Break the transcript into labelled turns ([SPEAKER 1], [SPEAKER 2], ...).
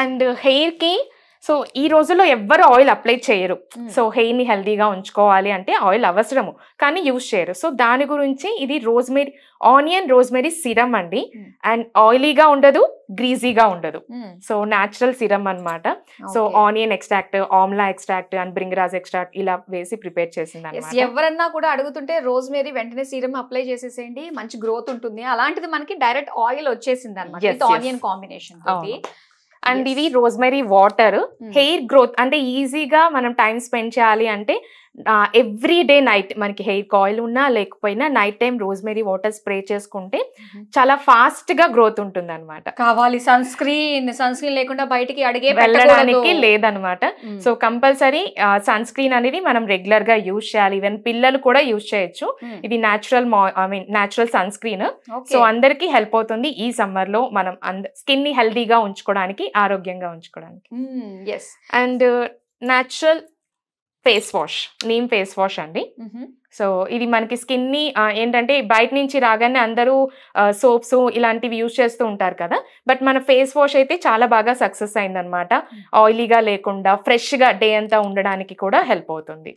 [SPEAKER 1] And హెయిర్కి so ఈ రోజుల్లో ఎవ్వరు ఆయిల్ అప్లై చేయరు. సో హెయిర్ని హెల్దీగా ఉంచుకోవాలి అంటే ఆయిల్ అవసరము, కానీ యూజ్ చేయరు. సో దాని గురించి ఇది రోజ్మెరీ, ఆనియన్ రోజ్మెరీ సిరమ్ అండి. అండ్ ఆయిలీగా ఉండదు, గ్రీజీగా ఉండదు. సో న్యాచురల్ సిరమ్ అనమాట. So onion extract, Amla extract and bhringraj extract ఇలా వేసి ప్రిపేర్ చేసింది అనమాట.
[SPEAKER 2] ఎవరన్నా కూడా అడుగుతుంటే రోజ్మెరీ వెంటనే సిరమ్ అప్లై చేసేసేయండి, మంచి గ్రోత్ ఉంటుంది. అలాంటిది మనకి డైరెక్ట్ ఆయిల్ వచ్చేసింది అనమాట ఆనియన్ కాంబినేషన్ తోటి.
[SPEAKER 1] అండ్ ఇది రోజ్మెరీ వాటర్. హెయిర్ గ్రోత్ అంటే ఈజీగా మనం టైం స్పెండ్ చేయాలి అంటే ఎవ్రీ డే నైట్ మనకి హెయిర్ ఆయిల్ ఉన్నా లేకపోయినా night time rosemary water spray చేసుకుంటే చాలా ఫాస్ట్ గా గ్రోత్ ఉంటుంది అనమాట.
[SPEAKER 2] కావాలి సన్ స్క్రీన్ లేకుండా బయటికి అడిగే
[SPEAKER 1] వెళ్ళడానికి లేదనమాట. సో కంపల్సరీ సన్ స్క్రీన్ అనేది మనం రెగ్యులర్ గా యూజ్ చేయాలి. ఈవెన్ పిల్లలు కూడా యూజ్ చేయొచ్చు. ఇది న్యాచురల్ సన్ స్క్రీన్. సో అందరికి హెల్ప్ అవుతుంది ఈ సమ్మర్ లో మనం స్కిన్ ని హెల్దీగా ఉంచుకోవడానికి, ఆరోగ్యంగా ఉంచుకోవడానికి. And natural face wash, neem face wash అండి. సో ఇది మనకి స్కిన్ ని ఏంటంటే బయట నుంచి రాగానే అందరూ సోప్స్ ఇలాంటివి యూజ్ చేస్తూ ఉంటారు కదా, బట్ మన ఫేస్ వాష్ అయితే చాలా బాగా సక్సెస్ అయిందనమాట. ఆయిలీగా లేకుండా ఫ్రెష్ గా డే అంతా ఉండడానికి కూడా హెల్ప్ అవుతుంది.